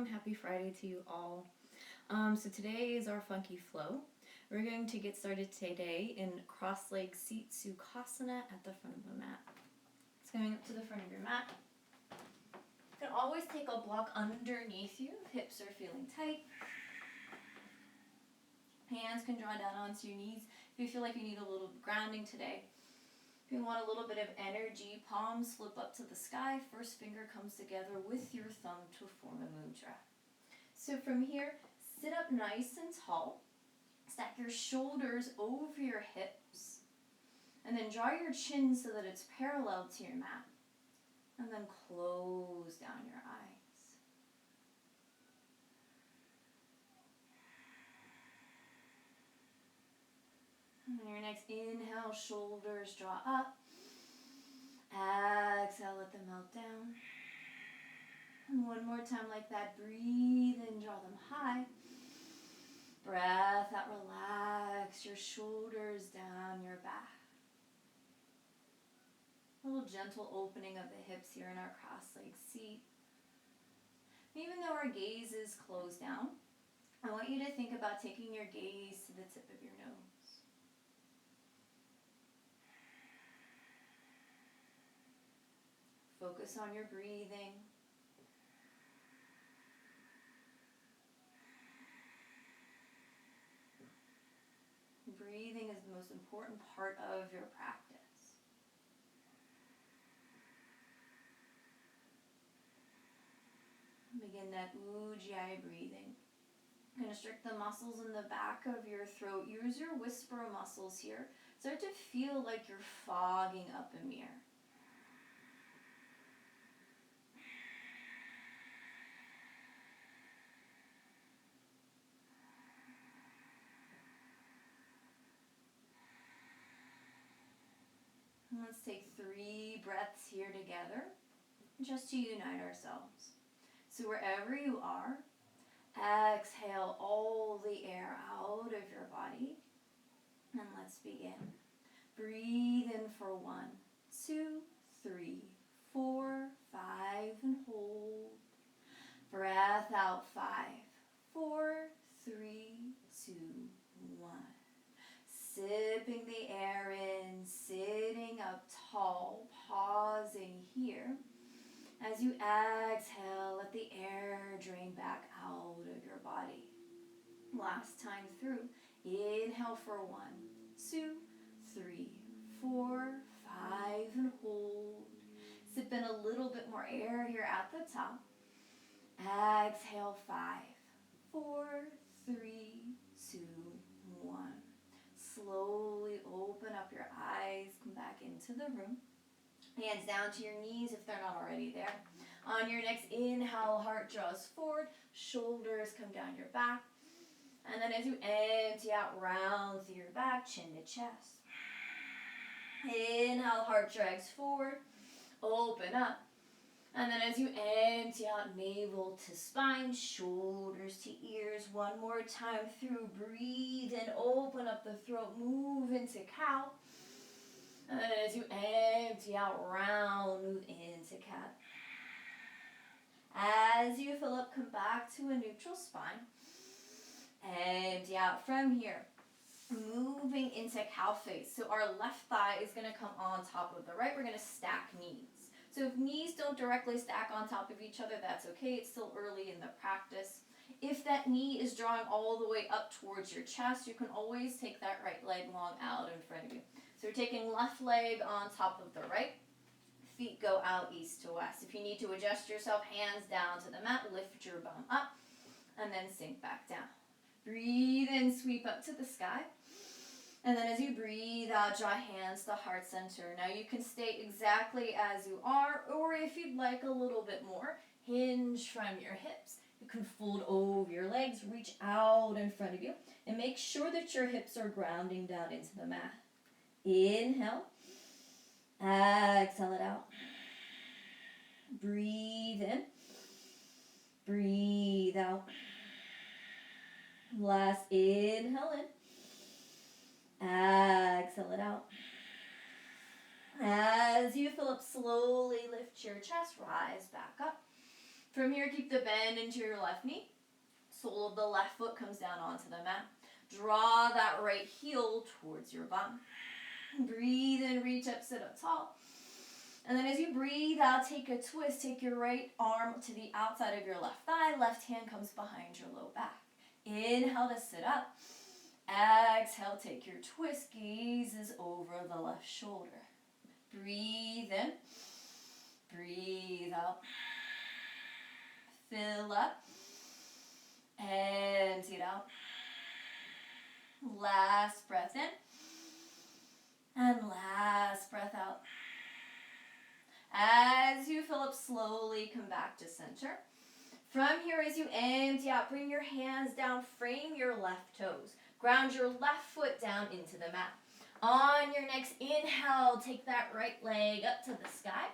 welcome. Happy Friday to you all. So today is our funky flow. We're going to get started today in cross-leg seat Sukhasana at the front of the mat. It's going up to the front of your mat. You can always take a block underneath you if hips are feeling tight. Hands can draw down onto your knees if you feel like you need a little grounding today. If you want a little bit of energy, palms flip up to the sky. First finger comes together with your thumb to form a mudra. So from here, sit up nice and tall. Stack your shoulders over your hips. And then draw your chin so that it's parallel to your mat. And then close down your eyes. And on your next inhale, shoulders draw up. Exhale, let them melt down. And one more time like that. Breathe in, draw them high. Breath out, relax your shoulders down your back. A little gentle opening of the hips here in our cross-legged seat. Even though our gaze is closed down, I want you to think about taking your gaze to the tip of your nose. Focus on your breathing. Breathing is the most important part of your practice. Begin that Ujjayi breathing. Constrict the muscles in the back of your throat. Use your whisper muscles here. Start to feel like you're fogging up a mirror. Let's take 3 breaths here together, just to unite ourselves. So wherever you are, exhale all the air out of your body. And let's begin. Breathe in for 1, 2, 3, 4, 5, and hold. Breath out 5, 4, 3, 2, 1. Sipping the air in, sitting up tall, pausing here. As you exhale, let the air drain back out of your body. Last time through, inhale for 1, 2, 3, 4, 5, and hold. Sip in a little bit more air here at the top. Exhale 5, 4, 3, 2, 1. Slowly open up your eyes, come back into the room. Hands down to your knees if they're not already there. On your next inhale, heart draws forward, shoulders come down your back. And then as you empty out, round through your back, chin to chest. Inhale, heart drags forward, open up. And then as you empty out, navel to spine, shoulders to ears. One more time through, breathe and open up the throat, move into cow. And then as you empty out, round, move into cat. As you fill up, come back to a neutral spine. Empty out from here. Moving into cow face. So our left thigh is going to come on top of the right. We're going to stack knees. So if knees don't directly stack on top of each other, that's okay. It's still early in the practice. If that knee is drawing all the way up towards your chest, you can always take that right leg long out in front of you. So we're taking left leg on top of the right. Feet go out east to west. If you need to adjust yourself, hands down to the mat, lift your bum up, and then sink back down. Breathe in, sweep up to the sky. And then as you breathe out, draw hands to heart center. Now you can stay exactly as you are, or if you'd like a little bit more, hinge from your hips. You can fold over your legs, reach out in front of you, and make sure that your hips are grounding down into the mat. Inhale. Exhale it out. Breathe in. Breathe out. Last inhale in. Exhale it out. As you fill up, slowly lift your chest, rise back up. From here, keep the bend into your left knee. Sole of the left foot comes down onto the mat. Draw that right heel towards your bum. Breathe in, reach up, sit up tall. And then as you breathe out, take a twist. Take your right arm to the outside of your left thigh. Left hand comes behind your low back. Inhale to sit up. Exhale, take your twist. Gazes over the left shoulder. Breathe in. Breathe out. Fill up. Empty it out. Last breath in. And last breath out. As you fill up, slowly come back to center. From here, as you empty out, bring your hands down, frame your left toes. Ground your left foot down into the mat. On your next inhale, take that right leg up to the sky.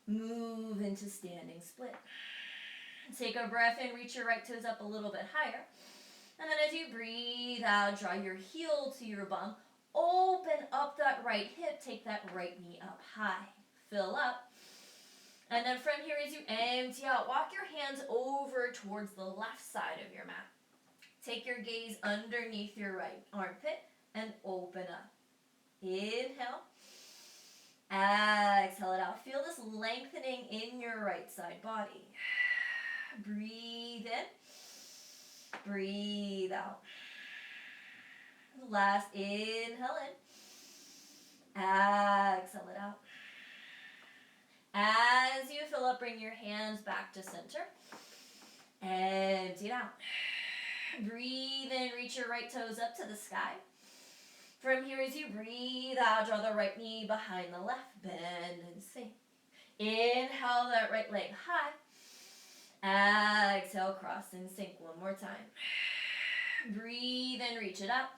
Move into standing split. Take a breath in, reach your right toes up a little bit higher. And then as you breathe out, draw your heel to your bum. Open up that right hip, take that right knee up high. Fill up. And then from here, as you empty out, walk your hands over towards the left side of your mat. Take your gaze underneath your right armpit and open up. Inhale. Exhale it out. Feel this lengthening in your right side body. Breathe in. Breathe out. Last inhale in. Exhale it out. As you fill up, bring your hands back to center. Empty it out. Breathe in, reach your right toes up to the sky. From here, as you breathe out, draw the right knee behind the left, bend and sink. Inhale that right leg high. Exhale, cross and sink one more time. Breathe in, reach it up.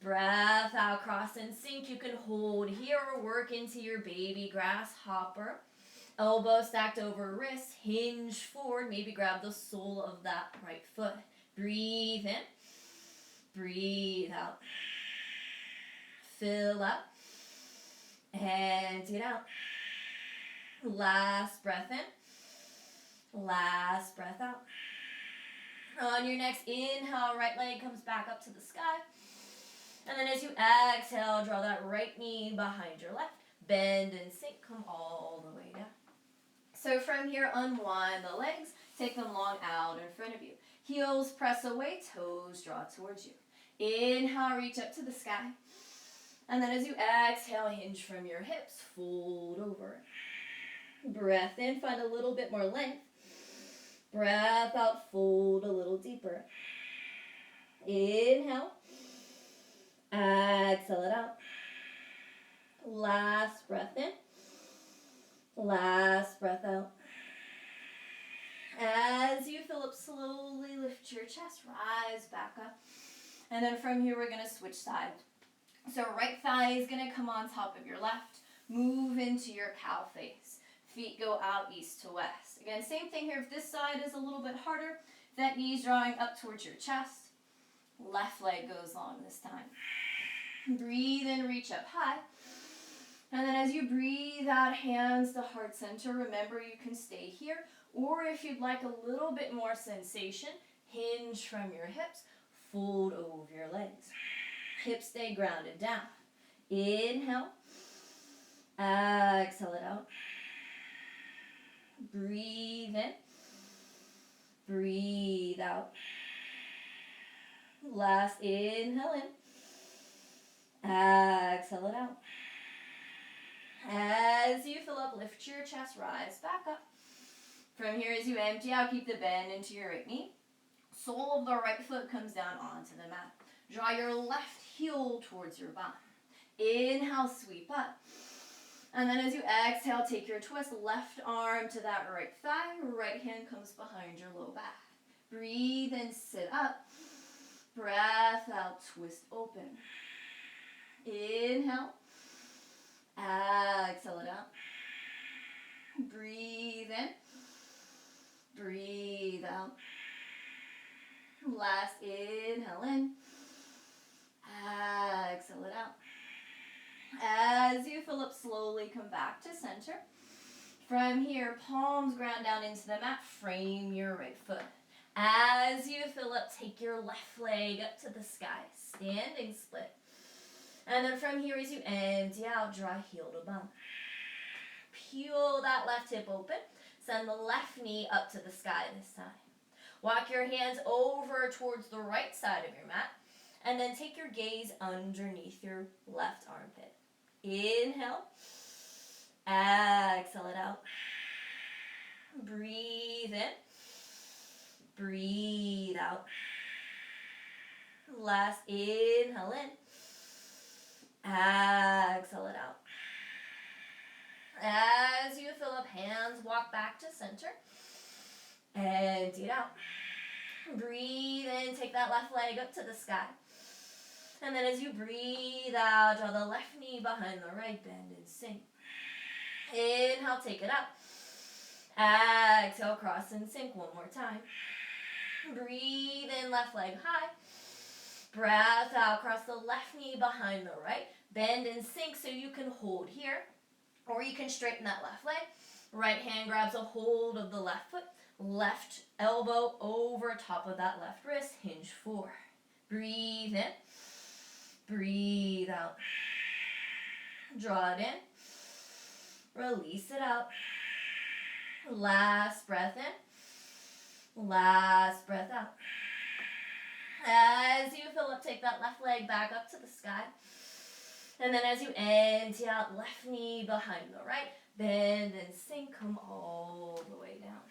Breath out, cross and sink. You can hold here or work into your baby grasshopper. Elbow stacked over wrist, hinge forward. Maybe grab the sole of that right foot. Breathe in. Breathe out. Fill up. Empty it out. Last breath in. Last breath out. On your next inhale, right leg comes back up to the sky. And then as you exhale, draw that right knee behind your left. Bend and sink. Come all the way down. So from here, unwind the legs. Take them long out in front of you. Heels press away. Toes draw towards you. Inhale, reach up to the sky. And then as you exhale, hinge from your hips. Fold over. Breath in. Find a little bit more length. Breath out. Fold a little deeper. Inhale. Exhale it out. Last breath in. Last breath out. As you fill up, slowly lift your chest, rise back up. And then from here, we're going to switch sides. So right thigh is going to come on top of your left. Move into your cow face. Feet go out east to west. Again, same thing here. If this side is a little bit harder, that knee's drawing up towards your chest. Left leg goes long this time. Breathe in, reach up high. And then as you breathe out, hands to heart center. Remember, you can stay here. Or if you'd like a little bit more sensation, hinge from your hips. Fold over your legs. Hips stay grounded down. Inhale. Exhale it out. Breathe in. Breathe out. Last inhale in. Exhale it out. As you fill up, lift your chest, rise back up. From here, as you empty out, keep the bend into your right knee. Sole of the right foot comes down onto the mat. Draw your left heel towards your bum. Inhale, sweep up. And then as you exhale, take your twist. Left arm to that right thigh. Right hand comes behind your low back. Breathe in, sit up. Breath out, twist open. Inhale. Exhale it out. Breathe in. Breathe out. Last inhale in. Exhale it out. As you fill up, slowly come back to center. From here, palms ground down into the mat, frame your right foot. As you fill up, take your left leg up to the sky, standing split. And then from here, as you empty out, draw heel to bum. Peel that left hip open, send the left knee up to the sky this time. Walk your hands over towards the right side of your mat, and then take your gaze underneath your left armpit. Inhale. Exhale it out. Breathe in. Breathe out. Last inhale in. Exhale it out. As you fill up, hands walk back to center. Empty it out. Breathe in, take that left leg up to the sky. And then as you breathe out, draw the left knee behind the right, bend and sink. Inhale, take it up. Exhale, cross and sink one more time. Breathe in, left leg high. Breath out, cross the left knee behind the right. Bend and sink so you can hold here. Or you can straighten that left leg. Right hand grabs a hold of the left foot. Left elbow over top of that left wrist. Hinge 4. Breathe in. Breathe out. Draw it in. Release it out. Last breath in. Last breath out. As you fill up, take that left leg back up to the sky. And then as you empty out, left knee behind the right. Bend and sink, come all the way down.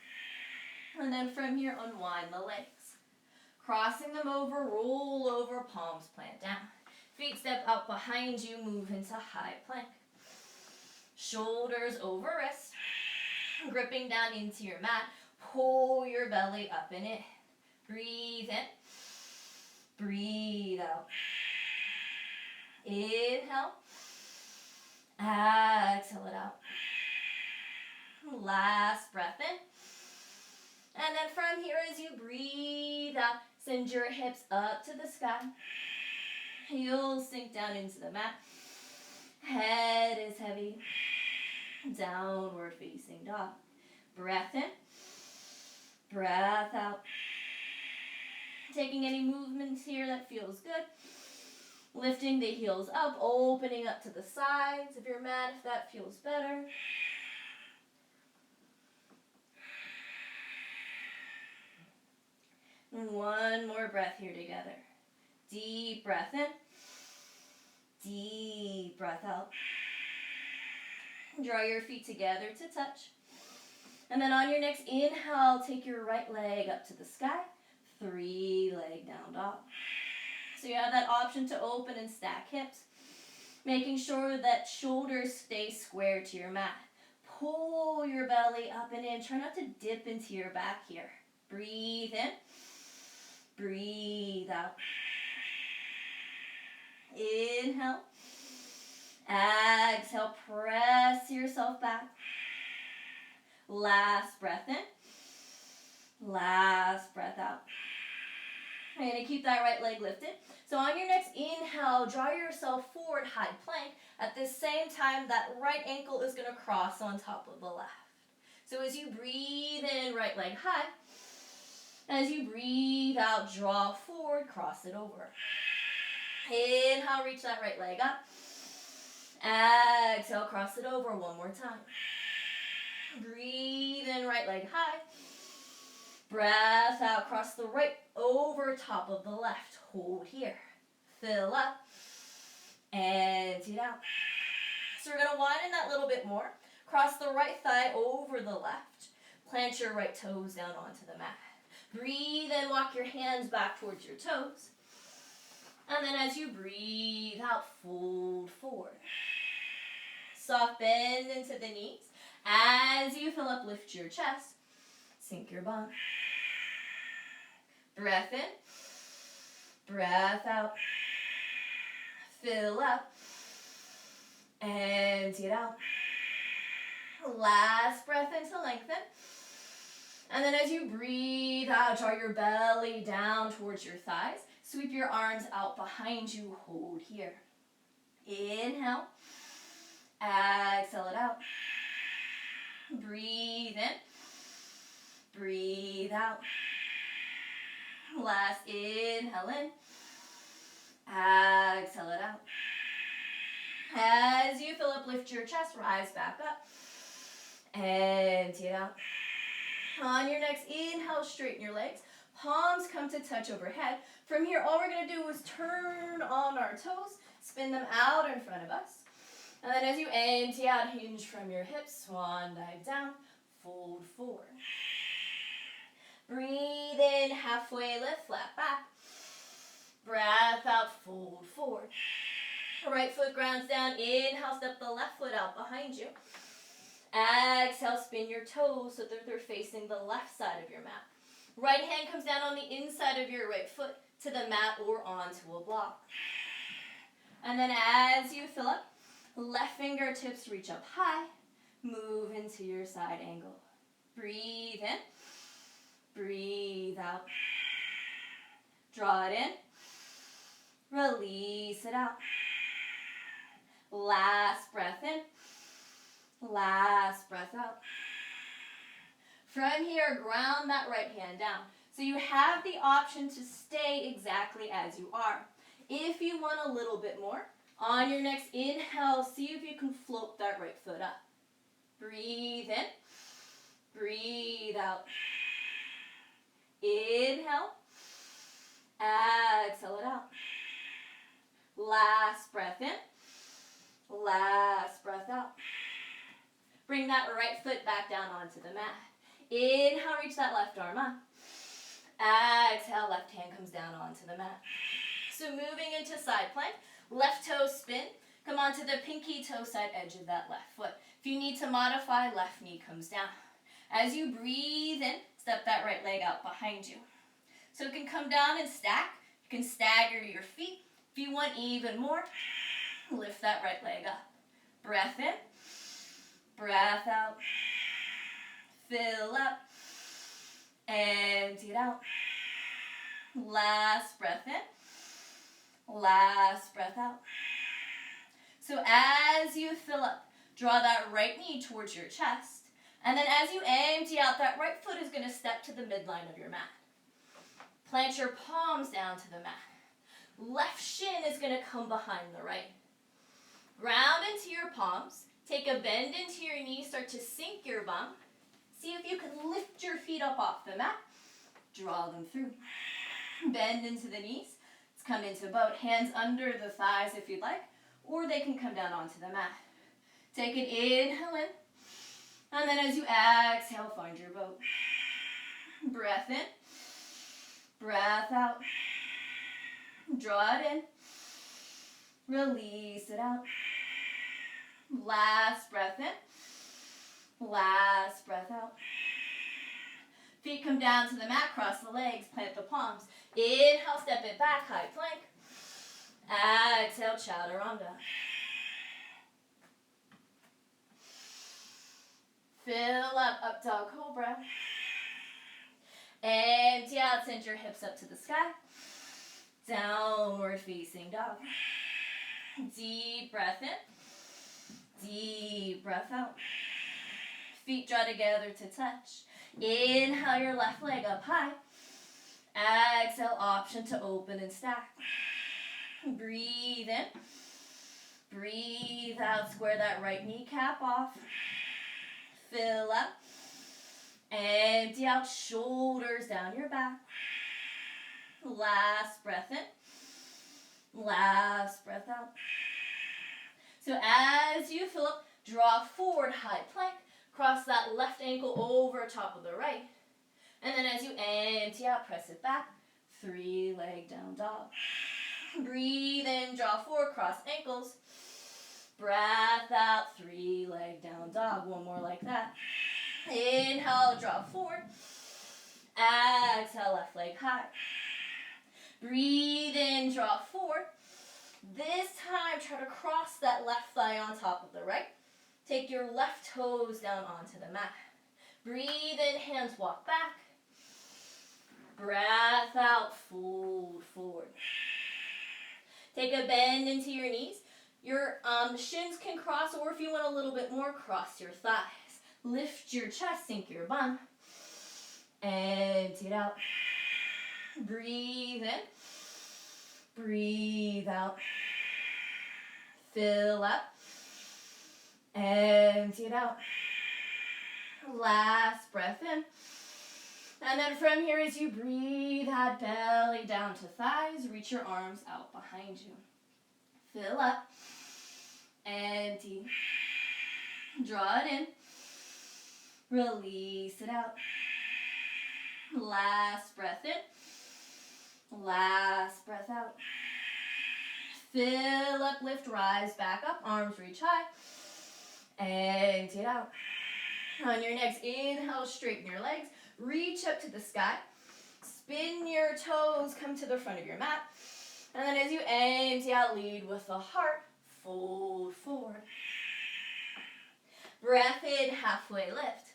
And then from here, unwind the legs. Crossing them over, roll over, palms plant down. Feet step out behind you, move into high plank. Shoulders over wrists. Gripping down into your mat. Pull your belly up and in. Breathe in. Breathe out. Inhale. Exhale it out. Last breath in. And then from here, as you breathe out, send your hips up to the sky. Heels sink down into the mat. Head is heavy. Downward facing dog. Breath in. Breath out. Taking any movements here that feels good. Lifting the heels up, opening up to the sides of your mat if that feels better. And one more breath here together. Deep breath in. Deep breath out. Draw your feet together to touch. And then on your next inhale, take your right leg up to the sky. 3-leg down dog. So you have that option to open and stack hips. Making sure that shoulders stay square to your mat. Pull your belly up and in. Try not to dip into your back here. Breathe in. Breathe out. Inhale. Exhale. Press yourself back. Last breath in. Last breath out. You're going to keep that right leg lifted. So on your next inhale, draw yourself forward, high plank. At the same time, that right ankle is going to cross on top of the left. So as you breathe in, right leg high. As you breathe out, draw forward, cross it over. Inhale, reach that right leg up. Exhale, cross it over one more time. Breathe in, right leg high. Breath out, cross the right over top of the left. Hold here. Fill up. Empty it out. So we're going to widen that a little bit more. Cross the right thigh over the left. Plant your right toes down onto the mat. Breathe in, walk your hands back towards your toes. And then as you breathe out, fold forward. Soft bend into the knees. As you fill up, lift your chest. Sink your bum. Breath in. Breath out. Fill up. Empty it out. Last breath in to lengthen. And then as you breathe out, draw your belly down towards your thighs. Sweep your arms out behind you. Hold here. Inhale. Exhale it out. Breathe in. Breathe out. Last inhale in. Exhale it out. As you fill up, lift your chest, rise back up. Empty it out. On your next inhale, straighten your legs. Palms come to touch overhead. From here, all we're going to do is turn on our toes, spin them out in front of us. And then as you empty out, hinge from your hips, swan dive down, fold forward. Breathe in, halfway lift, flat back. Breath out, fold forward. Right foot grounds down, inhale, step the left foot out behind you. Exhale, spin your toes so that they're facing the left side of your mat. Right hand comes down on the inside of your right foot to the mat or onto a block. And then as you fill up, left fingertips reach up high, move into your side angle. Breathe in, breathe out. Draw it in, release it out. Last breath in, last breath out. From here, ground that right hand down. So you have the option to stay exactly as you are. If you want a little bit more, on your next inhale, see if you can float that right foot up. Breathe in, breathe out. Inhale, exhale it out. Last breath in, last breath out. Bring that right foot back down onto the mat. Inhale, reach that left arm up. Exhale, left hand comes down onto the mat. So moving into side plank, left toe spin. Come onto the pinky toe side edge of that left foot. If you need to modify, left knee comes down. As you breathe in, step that right leg out behind you. So it can come down and stack. You can stagger your feet. If you want even more, lift that right leg up. Breath in, breath out. Fill up, empty it out. Last breath in, last breath out. So as you fill up, draw that right knee towards your chest. And then as you empty out, that right foot is going to step to the midline of your mat. Plant your palms down to the mat. Left shin is going to come behind the right. Ground into your palms. Take a bend into your knees. Start to sink your bum. See if you can lift your feet up off the mat. Draw them through. Bend into the knees. Let's come into boat. Hands under the thighs if you'd like. Or they can come down onto the mat. Take an inhale in. And then as you exhale, find your boat. Breath in. Breath out. Draw it in. Release it out. Last breath in. Last breath out. Feet come down to the mat, cross the legs, plant the palms. Inhale, step it back, high plank. Exhale, chaturanga. Fill up dog cobra. Empty out, send your hips up to the sky. Downward facing dog. Deep breath in. Deep breath out. Feet draw together to touch. Inhale your left leg up high. Exhale, option to open and stack. Breathe in. Breathe out, square that right kneecap off. Fill up. Empty out, shoulders down your back. Last breath in. Last breath out. So as you fill up, draw forward, high plank. Cross that left ankle over top of the right. And then as you empty out, press it back. 3-leg down dog. Breathe in, draw forward, cross ankles. Breath out, 3-leg down dog. One more like that. Inhale, draw forward. Exhale, left leg high. Breathe in, draw forward. This time, try to cross that left thigh on top of the right. Take your left toes down onto the mat. Breathe in, hands walk back. Breath out, fold forward. Take a bend into your knees. Your shins can cross, or if you want a little bit more, cross your thighs. Lift your chest, sink your bum. Empty it out. Breathe in. Breathe out. Fill up. Empty it out. Last breath in. And then from here, as you breathe, head belly down to thighs. Reach your arms out behind you. Fill up. Empty. Draw it in. Release it out. Last breath in. Last breath out. Fill up, lift, rise, back up. Arms reach high. Empty it out. On your next inhale, straighten your legs. Reach up to the sky. Spin your toes, come to the front of your mat. And then as you empty out, lead with the heart. Fold forward. Breath in, halfway lift.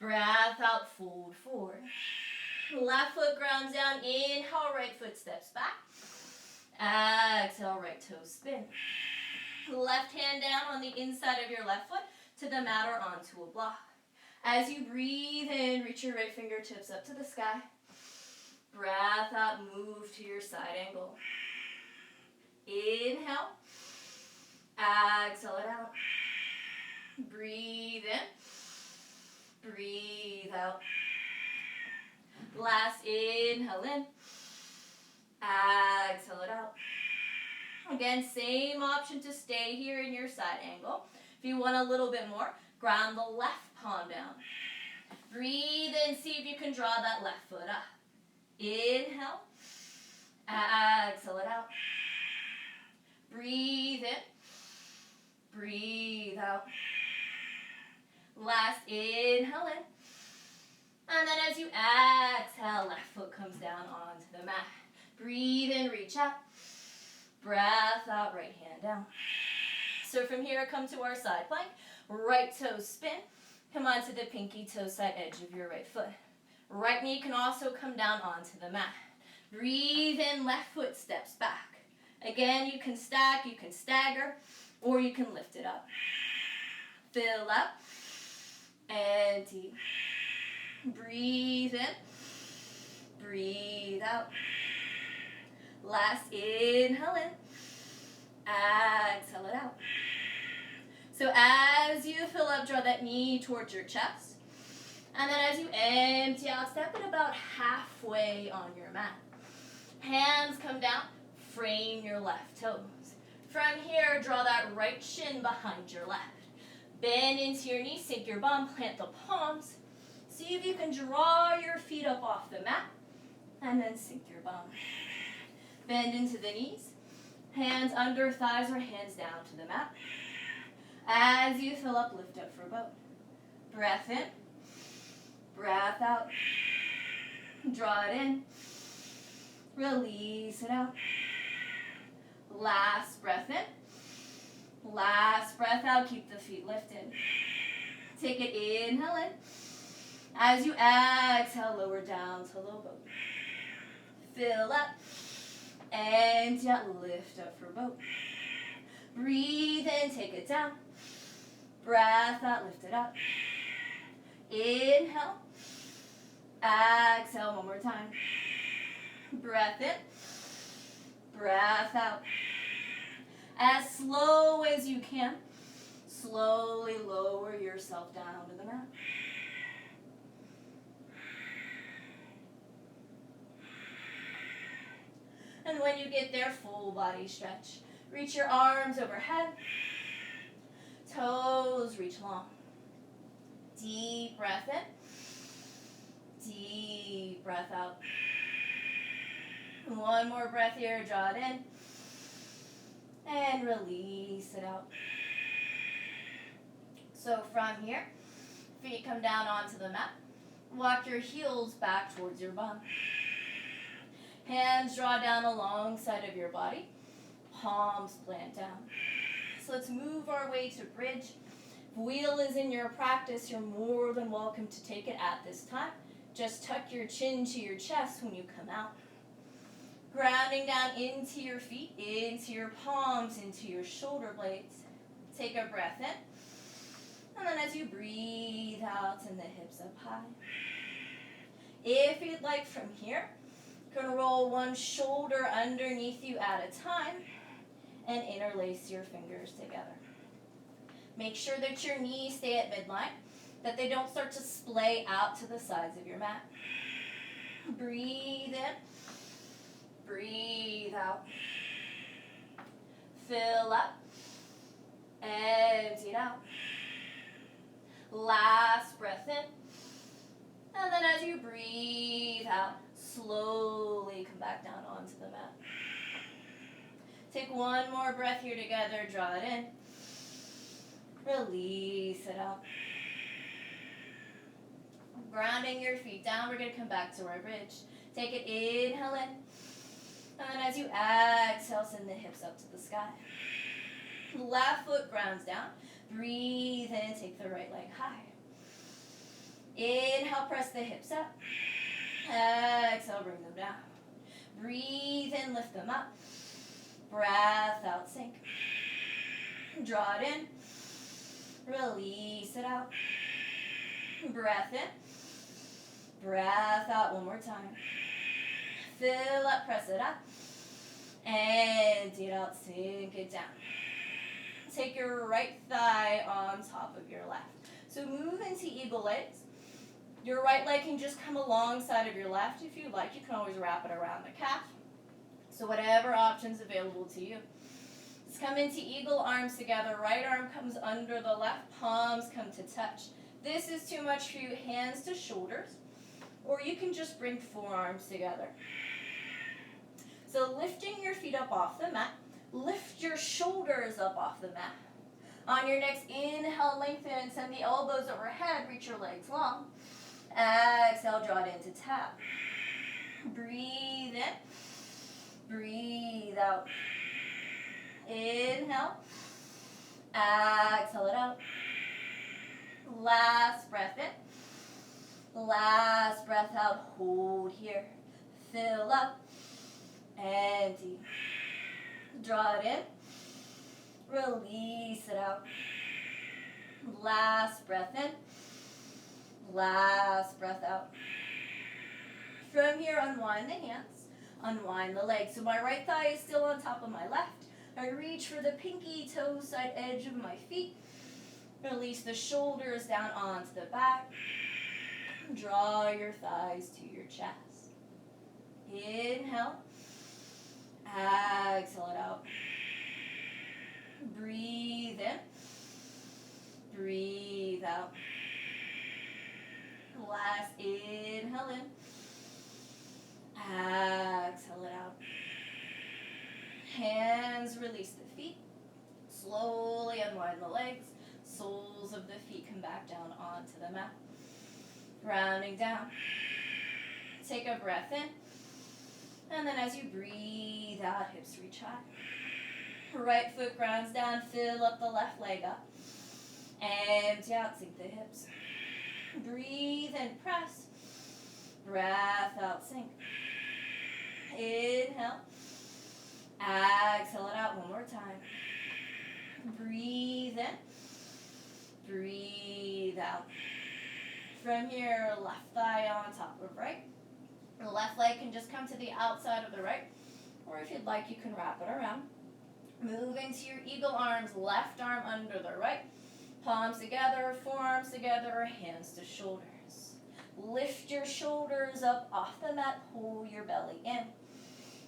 Breath out, fold forward. Left foot grounds down. Inhale, right foot steps back. Exhale, right toe spin. Left hand down on the inside of your left foot to the mat or onto a block. As you breathe in, reach your right fingertips up to the sky. Breath out, move to your side angle. Inhale. Exhale it out. Breathe in. Breathe out. Last inhale in. Exhale it out. Again, same option to stay here in your side angle. If you want a little bit more, ground the left palm down. Breathe in, see if you can draw that left foot up. Inhale. Exhale it out. Breathe in. Breathe out. Last inhale in. And then as you exhale, left foot comes down onto the mat. Breathe in, reach up. Breath out, right hand down. So from here, come to our side plank. Right toe spin. Come onto the pinky toe side edge of your right foot. Right knee can also come down onto the mat. Breathe in, left foot steps back. Again, you can stack, you can stagger, or you can lift it up. Fill up. Empty. Breathe in. Breathe out. Last inhale in. Exhale it out. So as you fill up, draw that knee towards your chest. And then as you empty out, step it about halfway on your mat. Hands come down, frame your left toes. From here, draw that right shin behind your left. Bend into your knee, sink your bum, plant the palms. See if you can draw your feet up off the mat. And then sink your bum. Bend into the knees. Hands under thighs or hands down to the mat. As you fill up, lift up for boat. Breath in. Breath out. Draw it in. Release it out. Last breath in. Last breath out. Keep the feet lifted. Take it, inhale in. As you exhale, lower down to low boat. Fill up. And lift up for boat. Breathe in, take it down. Breath out, lift it up. Inhale. Exhale, one more time. Breath in. Breath out. As slow as you can, slowly lower yourself down to the mat. And when you get there, full body stretch. Reach your arms overhead. Toes reach long. Deep breath in. Deep breath out. One more breath here. Draw it in. And release it out. So from here, feet come down onto the mat. Walk your heels back towards your bum. Hands draw down alongside of your body. Palms plant down. So let's move our way to bridge. If wheel is in your practice, you're more than welcome to take it at this time. Just tuck your chin to your chest when you come out. Grounding down into your feet, into your palms, into your shoulder blades. Take a breath in. And then as you breathe out, send the hips up high. If you'd like from here, you can roll one shoulder underneath you at a time and interlace your fingers together. Make sure that your knees stay at midline, that they don't start to splay out to the sides of your mat. Breathe in, breathe out. Fill up, empty it out. Last breath in. And then as you breathe out, slowly come back down onto the mat. Take one more breath here together. Draw it in. Release it out. Grounding your feet down, we're going to come back to our bridge. Take it, inhale in. And then as you exhale, send the hips up to the sky. Left foot grounds down. Breathe in, take the right leg high. Inhale, press the hips up. Exhale, bring them down. Breathe in, lift them up. Breath out, sink. Draw it in. Release it out. Breath in. Breath out one more time. Fill up, press it up. Empty it out, sink it down. Take your right thigh on top of your left. So move into eagle legs. Your right leg can just come alongside of your left. If you like, you can always wrap it around the calf. So whatever option's available to you. Let's come into eagle arms together. Right arm comes under the left. Palms come to touch. This is too much for you. Hands to shoulders. Or you can just bring forearms together. So lifting your feet up off the mat. Lift your shoulders up off the mat. On your next inhale, lengthen and send the elbows overhead. Reach your legs long. Exhale, draw it into tap. Breathe in. Breathe out. Inhale. Exhale it out. Last breath in. Last breath out. Hold here. Fill up. Empty. Draw it in. Release it out. Last breath in. Last breath out. From here, unwind the hands. Unwind the legs. So my right thigh is still on top of my left. I reach for the pinky toe side edge of my feet. Release the shoulders down onto the back. Draw your thighs to your chest. Inhale. Exhale it out. Breathe in. Breathe out. Last inhale in. Exhale it out. Hands release the feet. Slowly unwind the legs. Soles of the feet come back down onto the mat. Rounding down. Take a breath in. And then as you breathe out, hips reach high. Right foot grounds down. Fill up the left leg up. Empty out, sink the hips. Breathe in, press. Breath out, sink. Inhale. Exhale it out one more time. Breathe in. Breathe out. From here, left thigh on top of right. The left leg can just come to the outside of the right. Or if you'd like, you can wrap it around. Move into your eagle arms. Left arm under the right. Palms together, forearms together, hands to shoulders. Lift your shoulders up off the mat. Pull your belly in.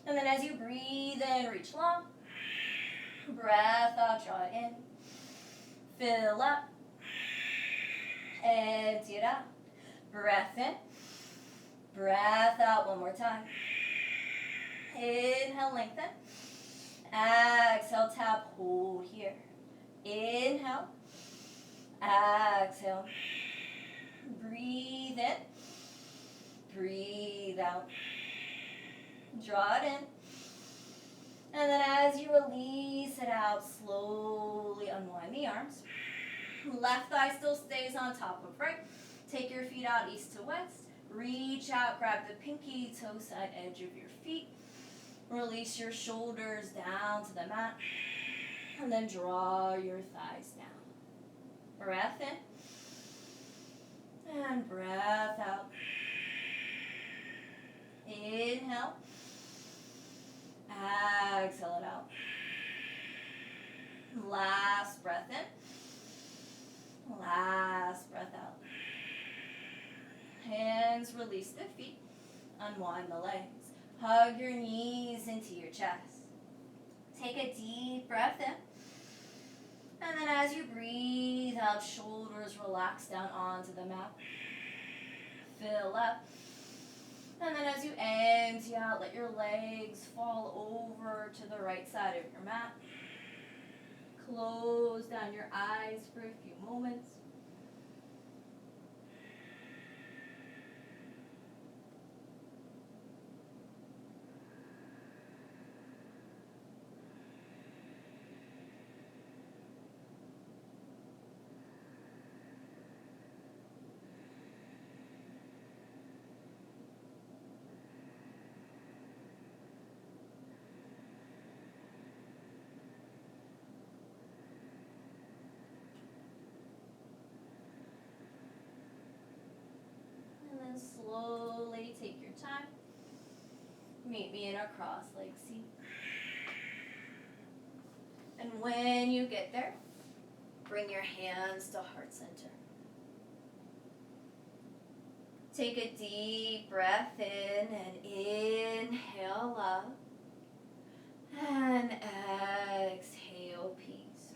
And then as you breathe in, reach long. Breath out, draw it in. Fill up. Empty it out. Breath in. Breath out one more time. Inhale, lengthen. Exhale, tap, hold here. Inhale. Exhale. Breathe in. Breathe out. Draw it in. And then as you release it out, slowly unwind the arms. Left thigh still stays on top of right. Take your feet out east to west. Reach out, grab the pinky toe side edge of your feet. Release your shoulders down to the mat. And then draw your thighs down. Breath in. And breath out. Inhale. Exhale it out. Last breath in. Last breath out. Hands release the feet. Unwind the legs. Hug your knees into your chest. Take a deep breath in. And then as you breathe out, shoulders relax down onto the mat. Fill up. And then as you empty out, let your legs fall over to the right side of your mat. Close down your eyes for a few moments. Slowly take your time. Meet me in a cross-legged seat. And when you get there, bring your hands to heart center. Take a deep breath in and inhale up. And exhale peace.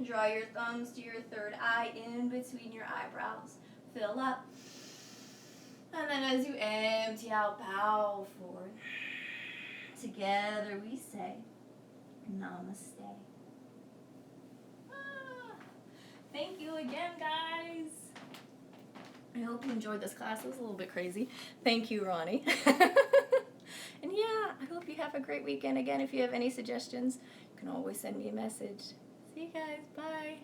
Draw your thumbs to your third eye in between your eyebrows. Fill up. And then as you empty out, bow forward. Together we say, Namaste. Thank you again, guys. I hope you enjoyed this class. It was a little bit crazy. Thank you, Ronnie. And yeah, I hope you have a great weekend. Again, if you have any suggestions, you can always send me a message. See you guys. Bye.